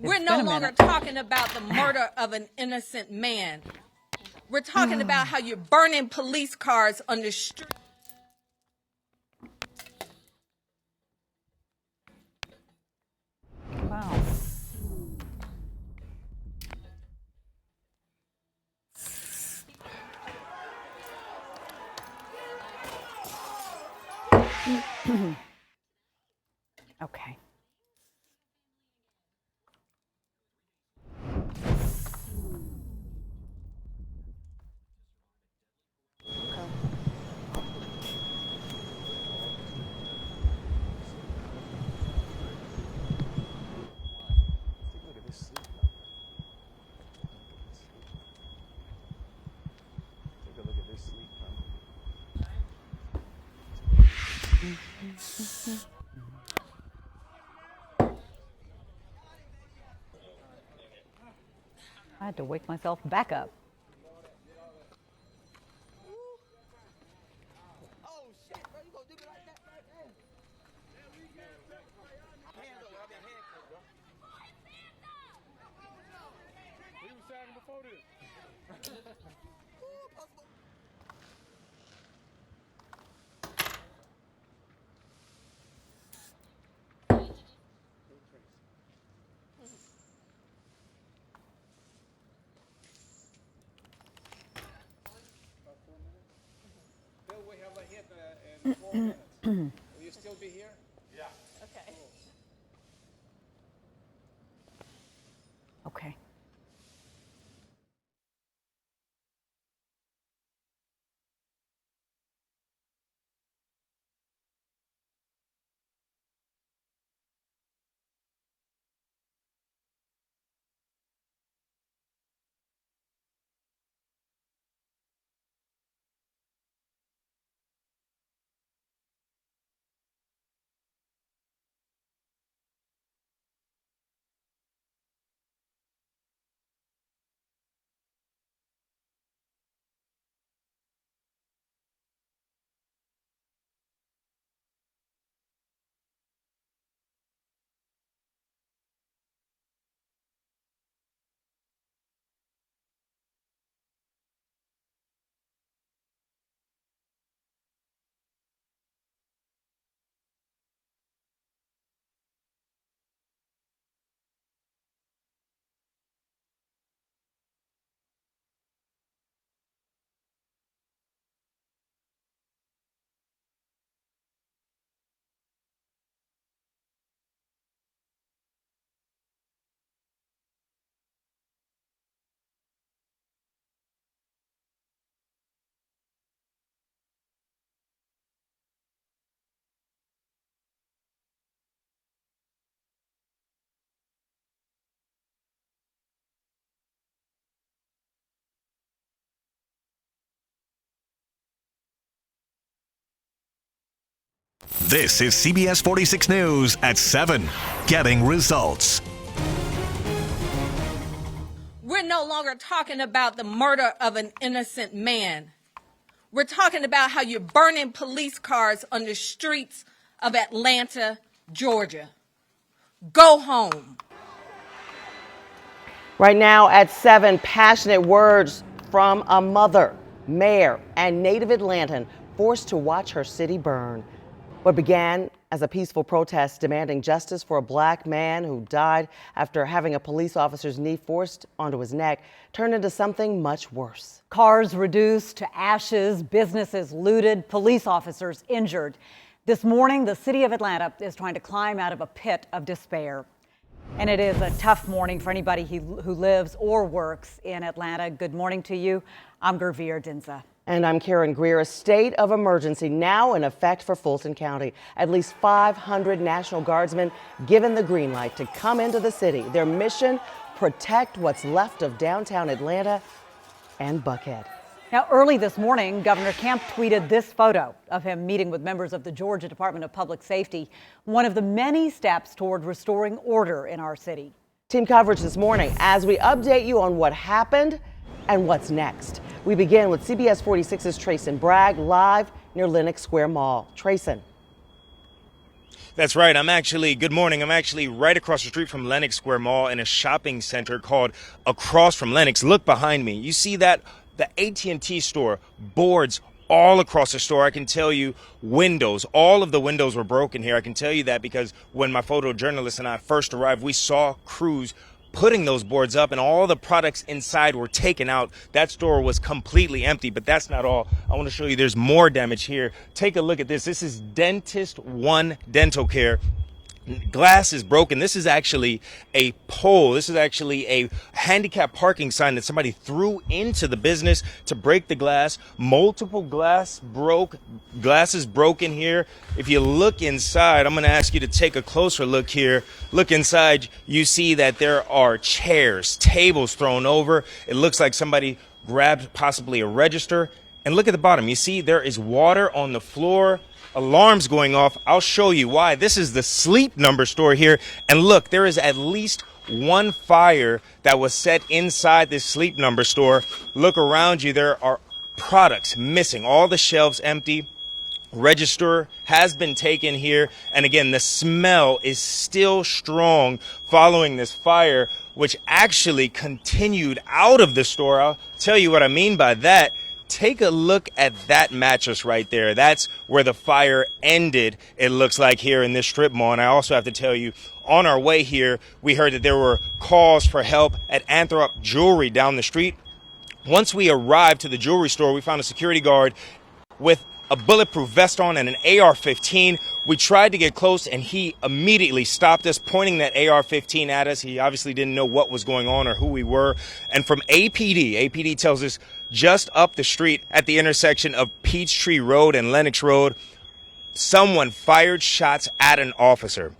We're no longer talking about the murder of an innocent man. We're talking about how you're burning police cars on the street. Wow. Okay. I had to wake myself back up. We have a hit in 4 minutes. Will you still be here? Yeah. Okay. Okay. This is CBS 46 News at 7. Getting results. We're no longer talking about the murder of an innocent man. We're talking about how you're burning police cars on the streets of Atlanta, Georgia. Go home. Right now at 7, passionate words from a mother, mayor, and native Atlantan forced to watch her city burn. What began as a peaceful protest demanding justice for a black man who died after having a police officer's knee forced onto his neck turned into something much worse. Cars reduced to ashes, businesses looted, police officers injured. This morning, the city of Atlanta is trying to climb out of a pit of despair. And it is a tough morning for anybody who lives or works in Atlanta. Good morning to you. I'm Gervier Dinza. And I'm Karen Greer. A state of emergency now in effect for Fulton County. At least 500 National Guardsmen given the green light to come into the city. Their mission, protect what's left of downtown Atlanta and Buckhead. Now, early this morning, Governor Kemp tweeted this photo of him meeting with members of the Georgia Department of Public Safety, one of the many steps toward restoring order in our city. Team coverage this morning as we update you on what happened and what's next. We begin with CBS 46's Trayson Bragg live near Lenox Square Mall. Trayson. That's right. Good morning. I'm actually right across the street from Lenox Square Mall in a shopping center called Across from Lenox. Look behind me. You see that? The AT&T store, boards all across the store. I can tell you windows, all of the windows were broken here. I can tell you that because when my photojournalist and I first arrived, we saw crews putting those boards up and all the products inside were taken out. That store was completely empty, but that's not all. I want to show you there's more damage here. Take a look at this. This is Dentist One Dental Care. Glass is broken. This is actually a pole. This is actually a handicap parking sign that somebody threw into the business to break the glass. Multiple glass is broken here. If you look inside, I'm going to ask you to take a closer look here. Look inside. You see that there are chairs, tables thrown over. It looks like somebody grabbed possibly a register. And look at the bottom. You see there is water on the floor. Alarms going off. I'll show you why. This is the Sleep Number store here. And look, there is at least one fire that was set inside this Sleep Number store. Look around you. There are products missing. All the shelves empty. Register has been taken here. And again, the smell is still strong following this fire, which actually continued out of the store. I'll tell you what I mean by that. Take a look at that mattress right there. That's where the fire ended, it looks like, here in this strip mall. And I also have to tell you, on our way here, we heard that there were calls for help at Anthrop Jewelry down the street. Once we arrived to the jewelry store, we found a security guard with a bulletproof vest on and an AR-15. We tried to get close and he immediately stopped us, pointing that AR-15 at us. He obviously didn't know what was going on or who we were. And from APD tells us just up the street at the intersection of Peachtree Road and Lenox Road, someone fired shots at an officer.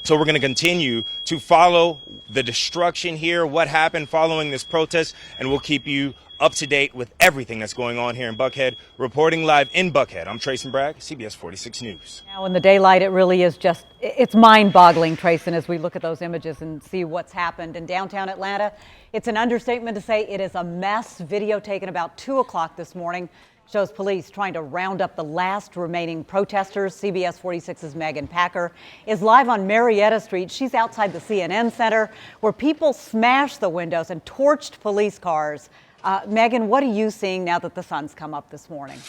So we're going to continue to follow the destruction here, what happened following this protest, and we'll keep you up to date with everything that's going on here in Buckhead. Reporting live in Buckhead, I'm Trayson Bragg, CBS 46 News. Now in the daylight, it really is just, it's mind-boggling, Trayson, as we look at those images and see what's happened in downtown Atlanta. It's an understatement to say it is a mess. Video taken about 2 o'clock this morning shows police trying to round up the last remaining protesters. CBS 46's Megan Packer is live on Marietta Street. She's outside the CNN Center where people smashed the windows and torched police cars. Megan, what are you seeing now that the sun's come up this morning?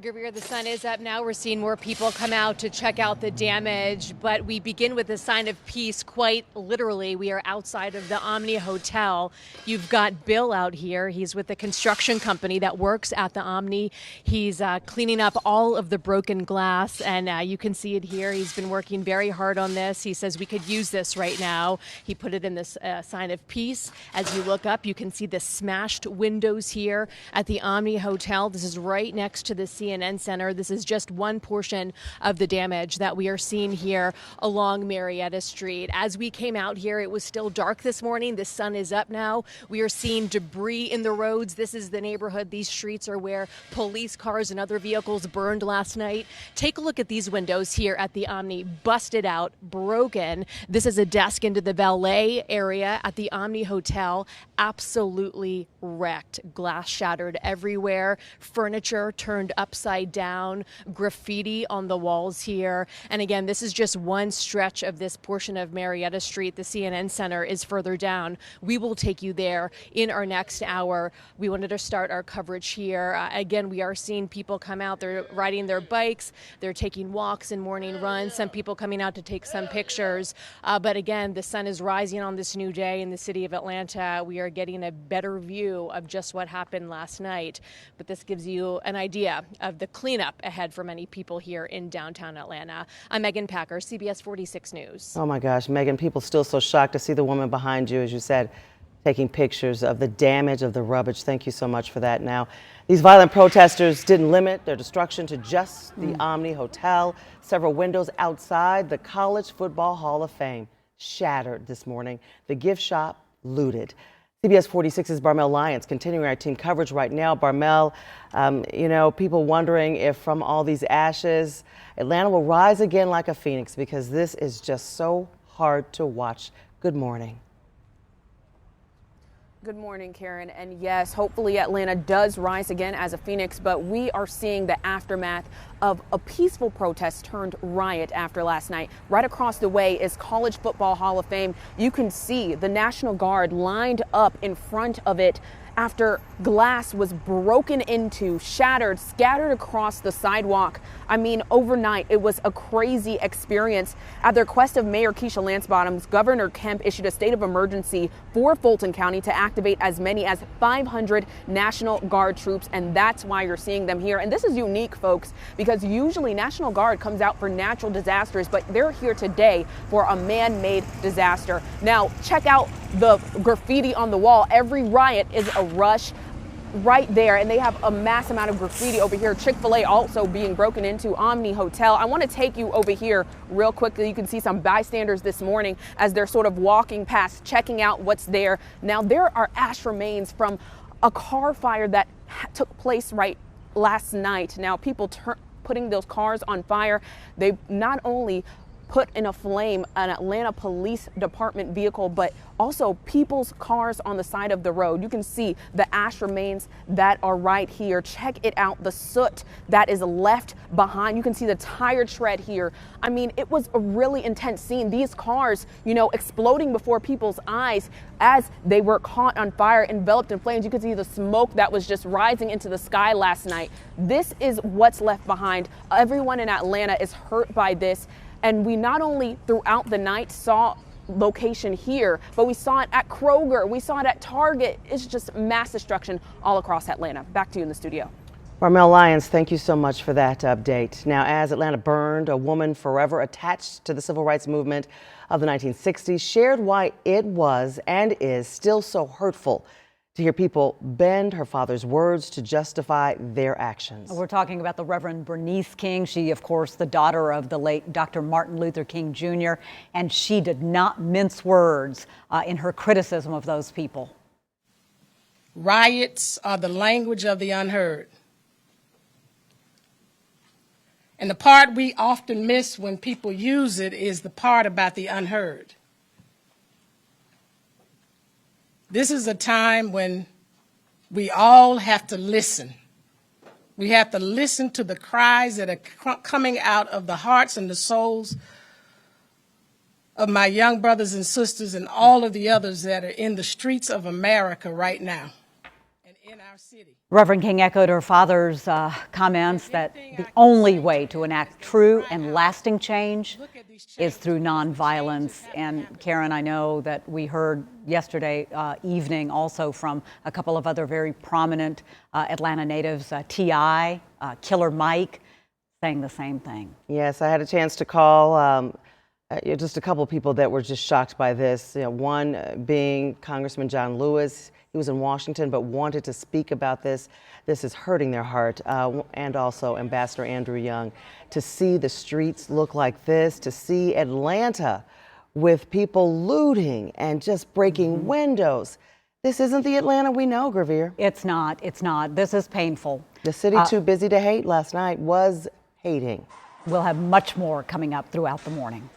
Greer, the sun is up now. We're seeing more people come out to check out the damage, but we begin with a sign of peace. Quite literally, we are outside of the Omni Hotel. You've got Bill out here. He's with the construction company that works at the Omni. He's cleaning up all of the broken glass, and you can see it here. He's been working very hard on this. He says we could use this right now. He put it in this sign of peace. As you look up, you can see the smashed windows here at the Omni Hotel. This is right next to the CNN Center. This is just one portion of the damage that we are seeing here along Marietta Street. As we came out here, it was still dark this morning. The sun is up now. We are seeing debris in the roads. This is the neighborhood. These streets are where police cars and other vehicles burned last night. Take a look at these windows here at the Omni. Busted out, broken. This is a desk into the valet area at the Omni Hotel. Absolutely wrecked. Glass shattered everywhere. Furniture turned upside down. Graffiti on the walls here. And again, this is just one stretch of this portion of Marietta Street. The CNN Center is further down. We will take you there in our next hour. We wanted to start our coverage here. Again, we are seeing people come out. They're riding their bikes. They're taking walks and morning runs. Some people coming out to take some pictures. But again, the sun is rising on this new day in the city of Atlanta. We are getting a better view of just what happened last night. But this gives you an idea of the cleanup ahead for many people here in downtown Atlanta. I'm Megan Packer, CBS 46 News. Oh my gosh, Megan, people still so shocked to see the woman behind you, as you said, taking pictures of the damage of the rubbish. Thank you so much for that. Now, these violent protesters didn't limit their destruction to just the Omni Hotel. Several windows outside the College Football Hall of Fame shattered this morning. The gift shop looted. CBS 46's Barmel Lyons continuing our team coverage right now. Barmel, you know, people wondering if from all these ashes, Atlanta will rise again like a phoenix, because this is just so hard to watch. Good morning. Good morning, Karen. And yes, hopefully Atlanta does rise again as a phoenix, but we are seeing the aftermath of a peaceful protest turned riot after last night. Right across the way is College Football Hall of Fame. You can see the National Guard lined up in front of it after glass was broken into, shattered, scattered across the sidewalk. I mean, overnight, it was a crazy experience. At the request of Mayor Keisha Lance Bottoms, Governor Kemp issued a state of emergency for Fulton County to activate as many as 500 National Guard troops, and that's why you're seeing them here. And this is unique, folks, because usually National Guard comes out for natural disasters, but they're here today for a man-made disaster. Now, check out the graffiti on the wall. Every riot is a rush right there, and they have a mass amount of graffiti over here. Chick-fil-A also being broken into, Omni Hotel. I want to take you over here real quickly. You can see some bystanders this morning as they're sort of walking past, checking out what's there. Now, there are ash remains from a car fire that took place right last night. Now, people putting those cars on fire. They not only put in a flame an Atlanta Police Department vehicle, but also people's cars on the side of the road. You can see the ash remains that are right here. Check it out, the soot that is left behind. You can see the tire tread here. I mean, it was a really intense scene. These cars, you know, exploding before people's eyes as they were caught on fire, enveloped in flames. You could see the smoke that was just rising into the sky last night. This is what's left behind. Everyone in Atlanta is hurt by this. And we not only throughout the night saw location here, but we saw it at Kroger, we saw it at Target. It's just mass destruction all across Atlanta. Back to you in the studio. Ramel Lyons, thank you so much for that update. Now, as Atlanta burned, a woman forever attached to the civil rights movement of the 1960s shared why it was and is still so hurtful to hear people bend her father's words to justify their actions. We're talking about the Reverend Bernice King. She, of course, the daughter of the late Dr. Martin Luther King Jr., and she did not mince words in her criticism of those people. Riots are the language of the unheard. And the part we often miss when people use it is the part about the unheard. This is a time when we all have to listen. We have to listen to the cries that are coming out of the hearts and the souls of my young brothers and sisters and all of the others that are in the streets of America right now and in our city. Reverend King echoed her father's comments that the only way to enact true and lasting change is through nonviolence. And Karen, I know that we heard yesterday evening also from a couple of other very prominent Atlanta natives, T.I., Killer Mike, saying the same thing. Yes, I had a chance to call just a couple of people that were just shocked by this. You know, one being Congressman John Lewis. He was in Washington but wanted to speak about this. This is hurting their heart. And also Ambassador Andrew Young. To see the streets look like this, to see Atlanta with people looting and just breaking windows. This isn't the Atlanta we know, Gravere. It's not. It's not. This is painful. The city too busy to hate last night was hating. We'll have much more coming up throughout the morning.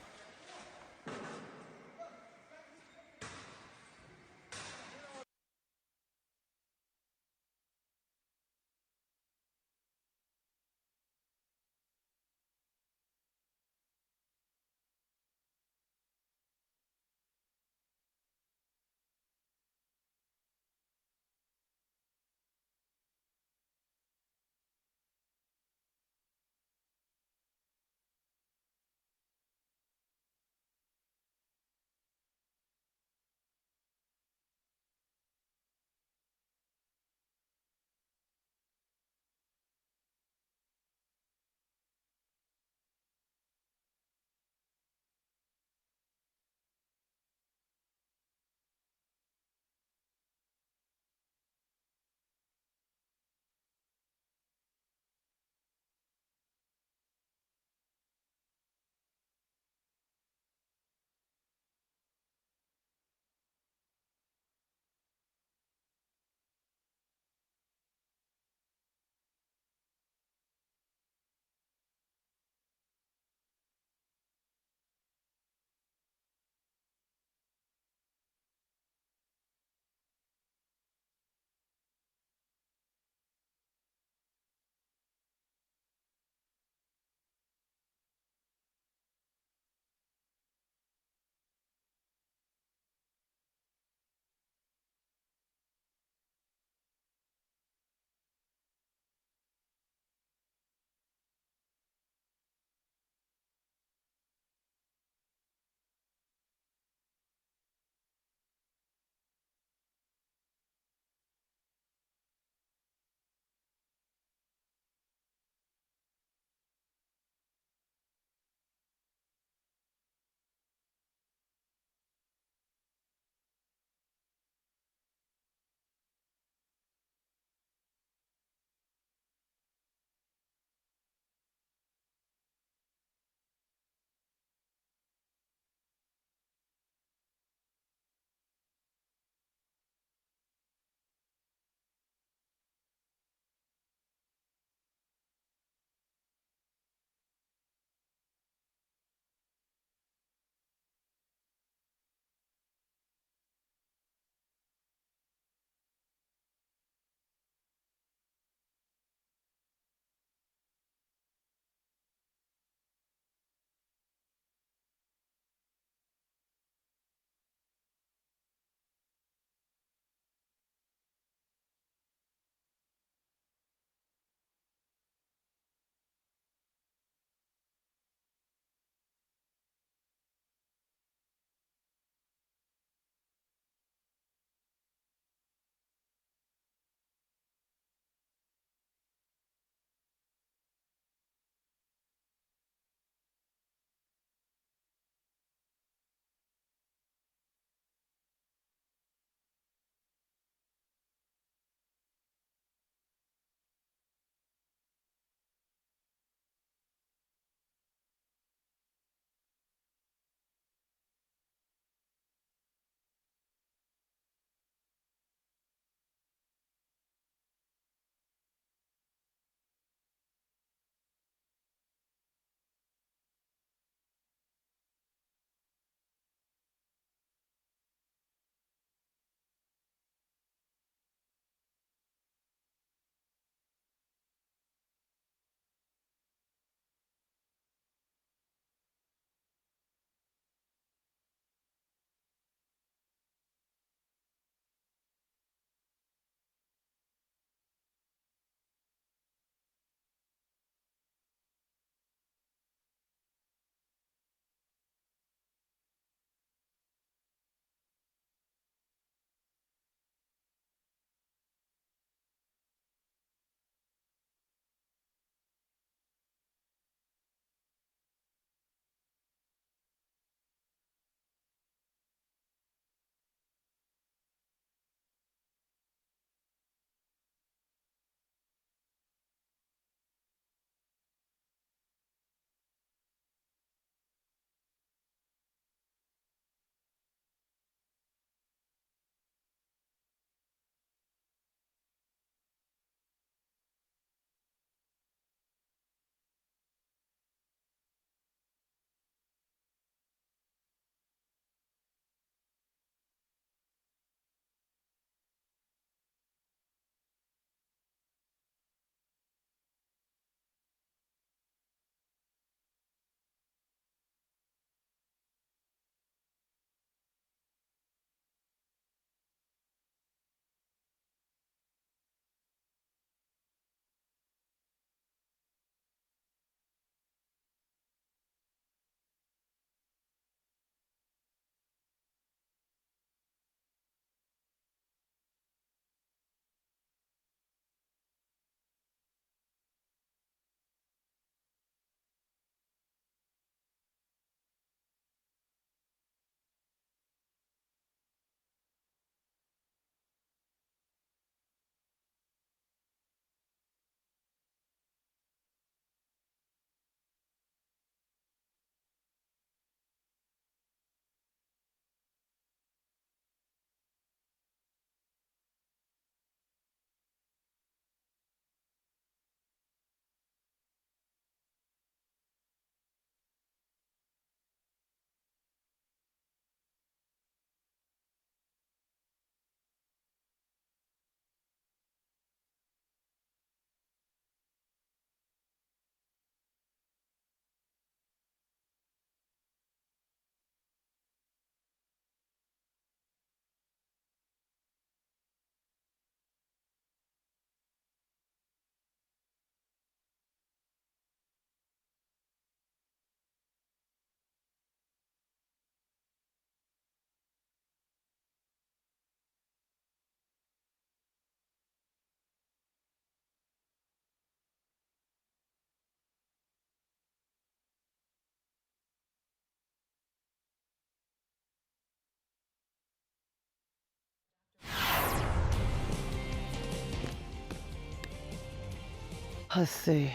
Let's see.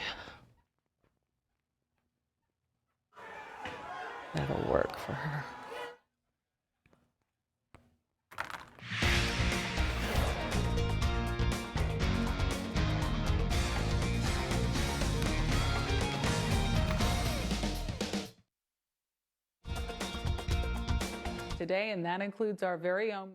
That'll work for her. Today, and that includes our very own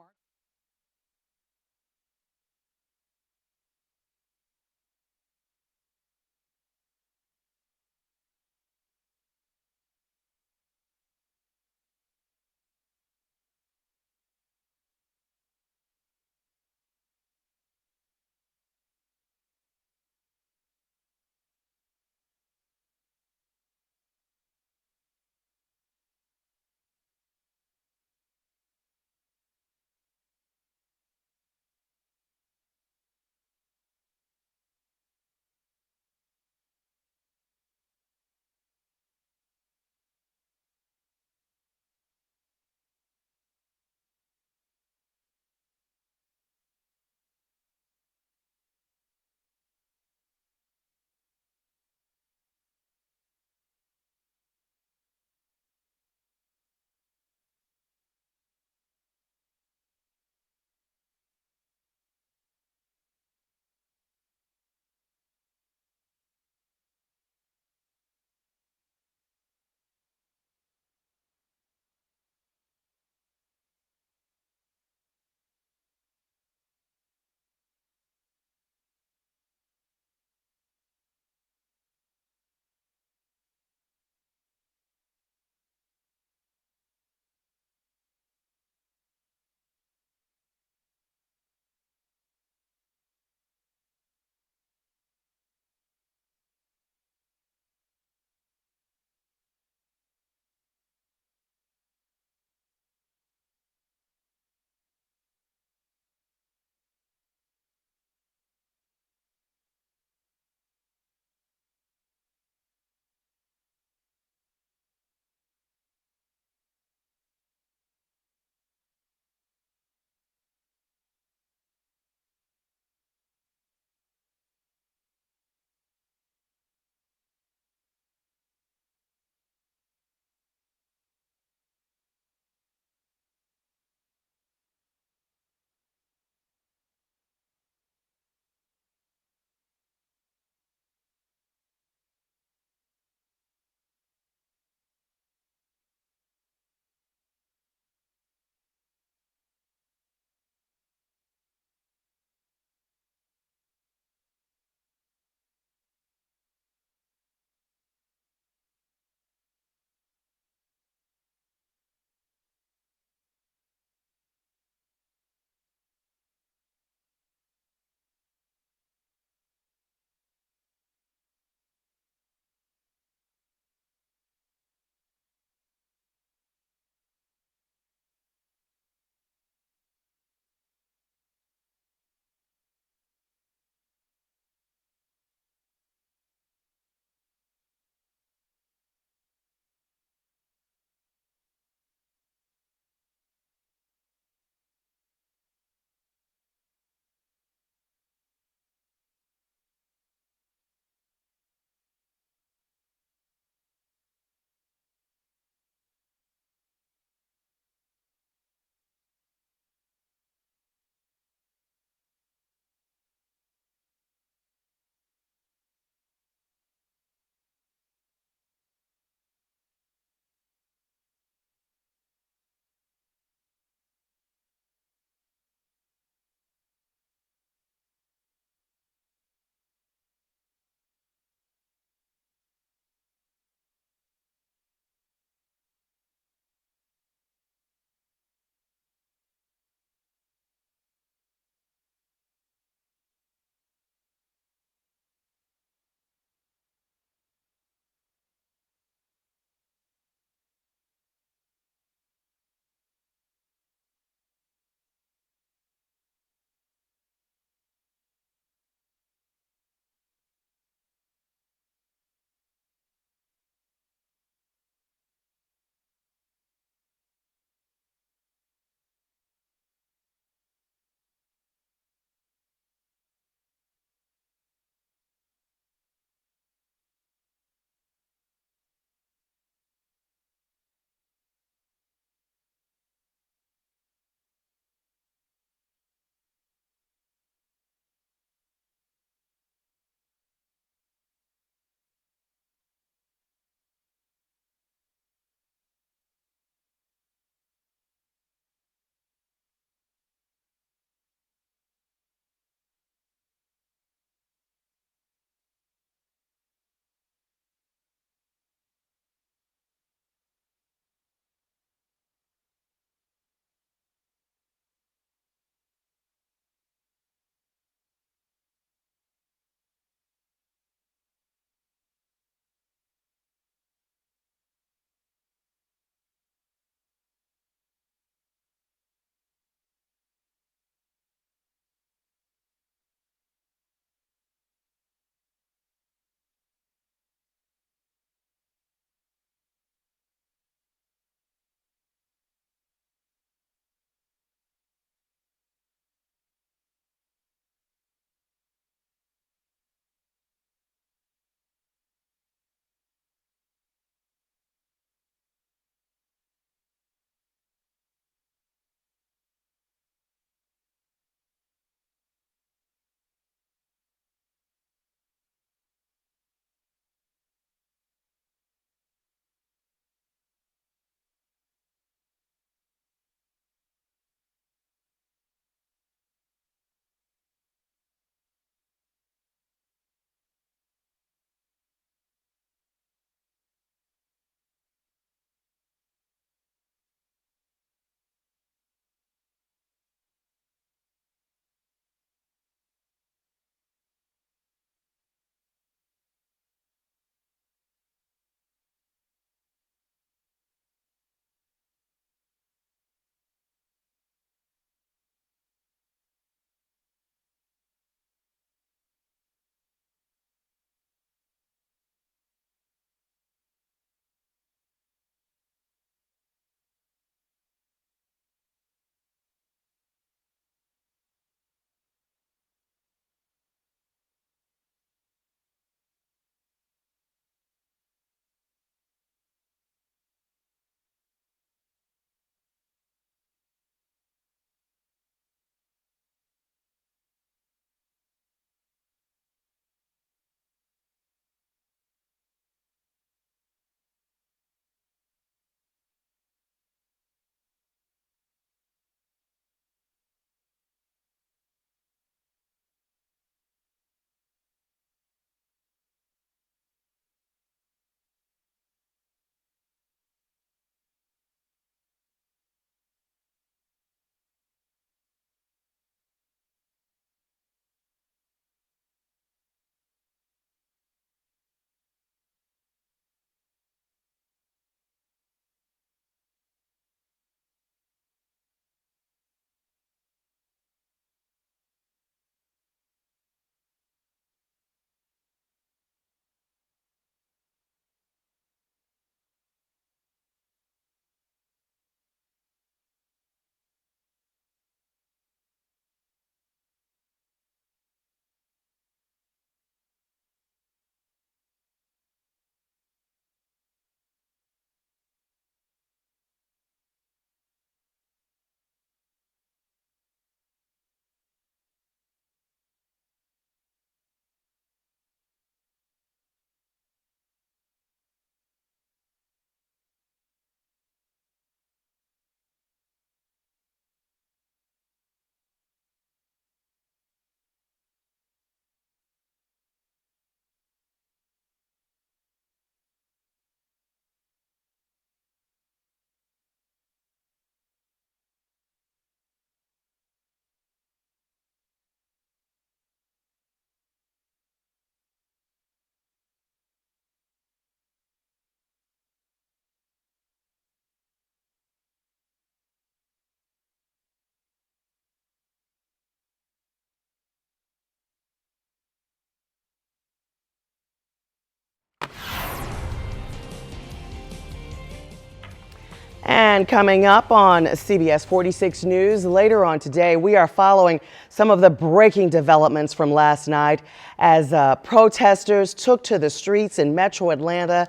And coming up on CBS 46 News later on today, we are following some of the breaking developments from last night as protesters took to the streets in metro Atlanta,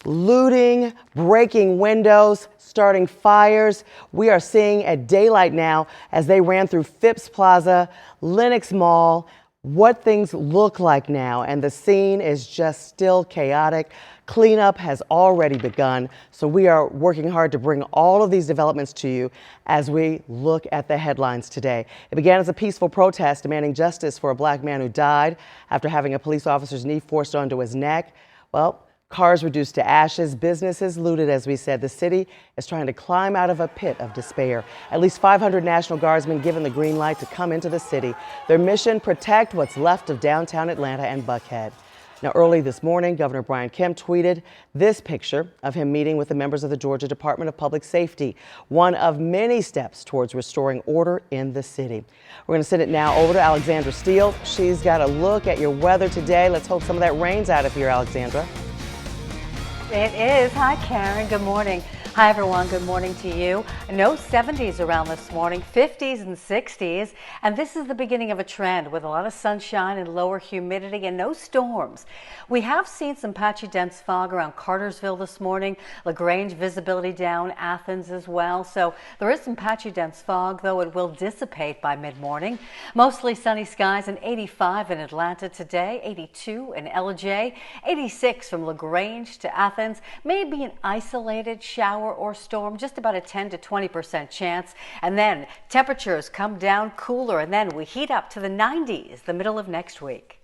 looting, breaking windows, starting fires. We are seeing at daylight now as they ran through Phipps Plaza, Lenox Mall, what things look like now, and the scene is just still chaotic. Cleanup has already begun, so we are working hard to bring all of these developments to you as we look at the headlines today. It began as a peaceful protest demanding justice for a black man who died after having a police officer's knee forced onto his neck. Well, cars reduced to ashes, businesses looted, as we said. The city is trying to climb out of a pit of despair. At least 500 National Guardsmen given the green light to come into the city. Their mission, protect what's left of downtown Atlanta and Buckhead. Now, early this morning, Governor Brian Kemp tweeted this picture of him meeting with the members of the Georgia Department of Public Safety, one of many steps towards restoring order in the city. We're going to send it now over to Alexandra Steele. She's got a look at your weather today. Let's hope some of that rain's out of here, Alexandra. It is. Hi, Karen. Good morning. Hi, everyone. Good morning to you. No 70s around this morning, 50s and 60s. And this is the beginning of a trend with a lot of sunshine and lower humidity and no storms. We have seen some patchy dense fog around Cartersville this morning. LaGrange visibility down, Athens as well. So there is some patchy dense fog, though it will dissipate by mid-morning. Mostly sunny skies and 85 in Atlanta today, 82 in LJ, 86 from LaGrange to Athens. Maybe an isolated shower or storm, just about a 10 to 20% chance. And then temperatures come down cooler, and then we heat up to the 90s the middle of next week.